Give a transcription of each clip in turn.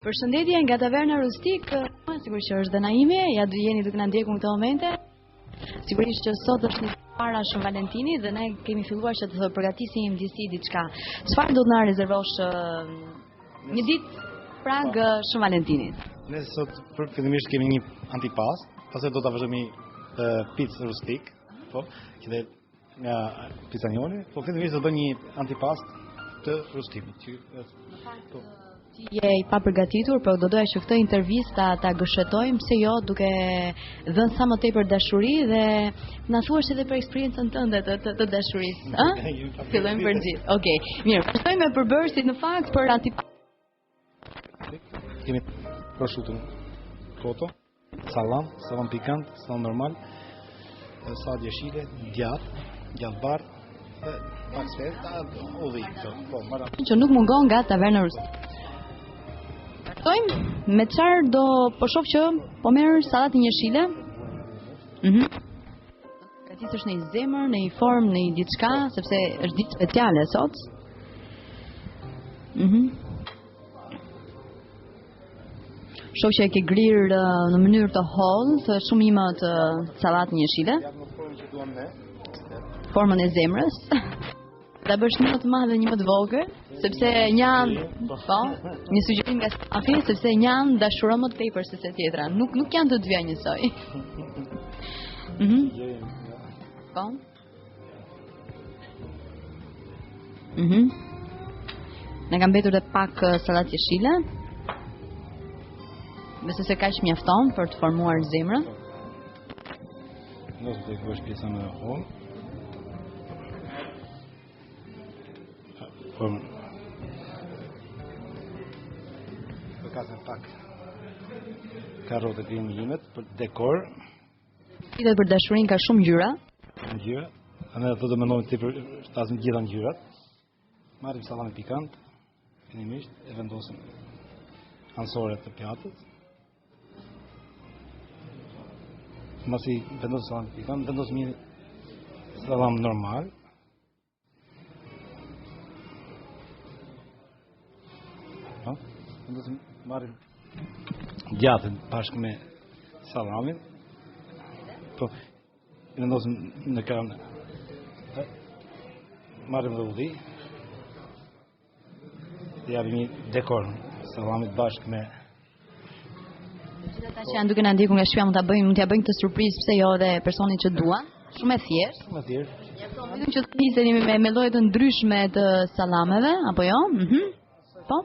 Përshëndetje nga taverna rustik, sigurisht që është dhe Naimi, ja do jeni duke na ndjekur në këto momente. Sigurisht që sot është një para Shën Valentinit dhe ne kemi filluar që të përgatisim disi diçka. Çfarë do të na rezervosh një ditë prag Shën Valentinit? Ne sot fillimisht kemi një antipast, pastaj do ta vazhdojmë picë rustik, po, që dhe nga Pizzanioli, po fillimisht do bëjmë një antipast të rustikut. Ti je i papërgatitur, por do doja që këtë intervistë ta gëshetojmë, pse jo, duke dhënë sa më tepër dashuri dhe na thuash edhe për eksperiencën tënde të dashurisë, ë? Fillojmë për gjithë. Okej. Mirë, vazhdojmë me përbërësit në fakt për Kemi prosciutto cotto, salam pikant, salam normal, salad jeshile, djath bar, pak speta, ullë, po, mara. Që nuk mungon nga taverna rustik. Me çfarë do po shoh që po merr sallatin jeshile? Gatisësh në një zemër, në një formë, në një diçka, sepse është ditë speciale sot. Shoh që e ke grirë në mënyrë të hollë, shumë ima të sallatin jeshile. Formën e zemrës. Ta bësh një më të madh dhe një më të vogël, sepse një sugjerim nga stafi, sepse një dashuron më të tepër se tjetra. Nuk janë të dyja njësoj. Po. Ne kam mbetur edhe pak sallat jeshile. Besoj se kaq mjafton për të formuar zemrën. Mos të bësh pjesën e hollë. Përkatën pak karrotë grimillimet për dekor. Dhe për dashurinë ka shumë ngjyra. Ngjyra. Ne do të mendojmë ti për shtasim gjitha ngjyrat. Marrim sallamin pikant, fillimisht e vendosim ansoret të pjatit. Masi vendosim sallamin pikant, vendosim një sallam normal. Do të marrim djathin bashkë me sallamin. Po, i vendosim në kanë. Marrim dhe ullë. Dhe japim një dekor sallamit bashkë me. Gjithë ata që janë duke na ndjekur nga shtëpia mund t'ia bëjnë këtë surprizë, pse jo edhe personit që duan. Shumë e thjeshtë. Shumë e thjeshtë. Vetëm që të niseni me lloje të ndryshme të sallameve, apo jo? Po.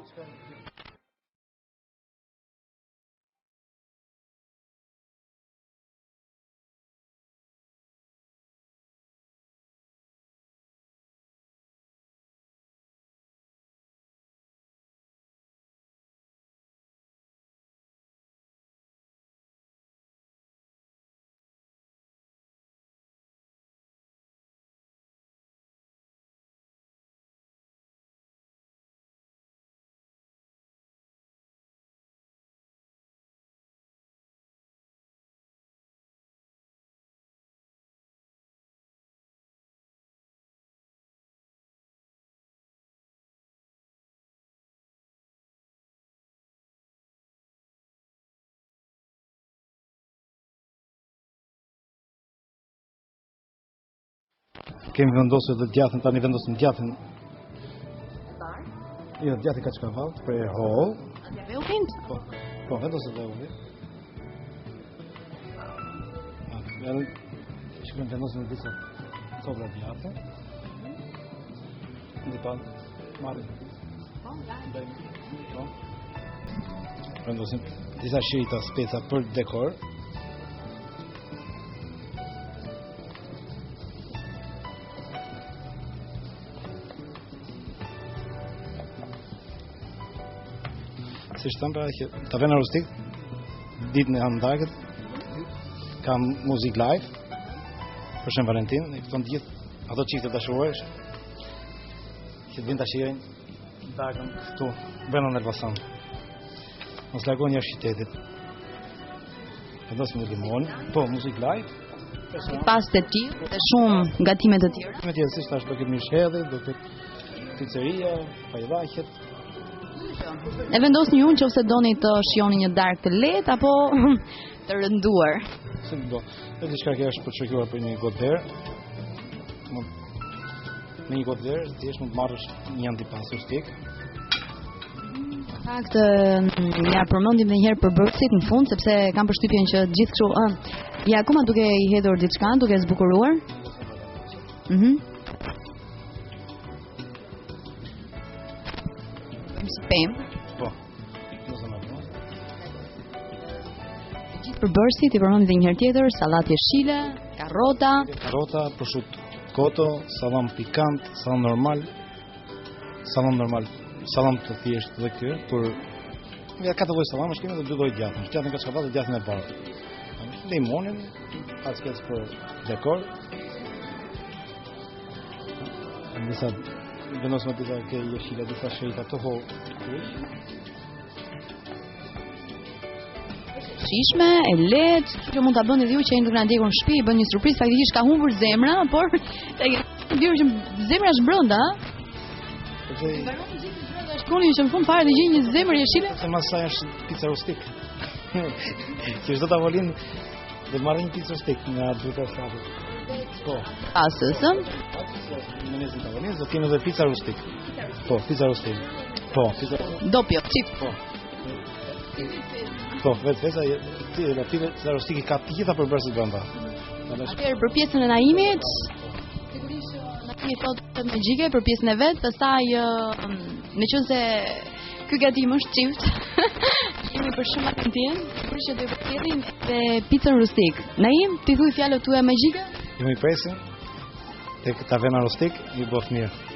Kemi vendosur dhe djathin, tani vendosim djathin. Jo, djathin kaçkavall, për holl. A dhe ullin? Po, vendosim dhe ullin. Shkëm vendosim disa copra djathin. Ndi pa marrim. Po. Vendosim disa shirita speca për dekor. Si shtam pra që taverna rustik ditën e Andagët ka muzik live për Shën Valentin, e këton gjithë ato çifte dashurues që vin ta shijojnë dagën këtu brenda Elbasan. Mos largoni jashtë qytetit. Vendosim me limon, po muzik live. Pas të tillë, të shumë gatime të tjera. Me tjetër si tash do këtë mishhelli, do këtë pizzeria, fajllaqet. E vendosni ju nëse doni të shijoni një darkë të lehtë apo të rënduar. Si do. Edhe diçka që është për të shoqëruar për një gotë verë. Me një gotë verë, thjesht mund të marrësh një antipas rustik. Në fakt, ja përmendim edhe një herë për bërësit në fund, sepse kam përshtypjen që gjithë kështu, ja akoma duke i hedhur diçka, duke zbukuruar. Si pemë. Po. Gjithë përbërësit i përmendim edhe një herë tjetër, sallatë jeshile, karrota, prosciutto cotto, salam pikant, salam normal, salam të thjesht dhe ky, por ja ka të lloj salamash, kemi edhe dy lloj djathë, djathën kaçkavall dhe djathën e bardhë. Limonin, paskes për dekor. Disa vendos me disa ke jeshile, disa shejta të holl. Shishme, e lehtë, që mund ta bëni edhe ju që jeni duke na ndjekur në shtëpi, bën një surprizë, faktikisht ka humbur zemra, por tek ndihu që zemra është brenda, shkoni që në fund fare të gjeni një zemër jeshile. Se mas saj është pica rustik. Që çdo tavolinë dhe marrë një picë rustik nga duke shkapur. Po. Asësëm? Në mesin tavolinës do kemi edhe pica rustik. Po, pica rustik. Po, pica. Doppio, chip. Po. Po, vetë pica rustik ka të gjitha përbërësit brenda. Atëherë për pjesën e Naimit, sigurisht Naimi thotë magjike për pjesën e vet, pastaj meqense ky gatim është çift, jemi për shumë Valentin, sigurisht që do të përpiqemi edhe picën rustik. Naim, ti thuaj fjalët tua magjike? Ju më presim tek tavena rustik, ju bëft mirë.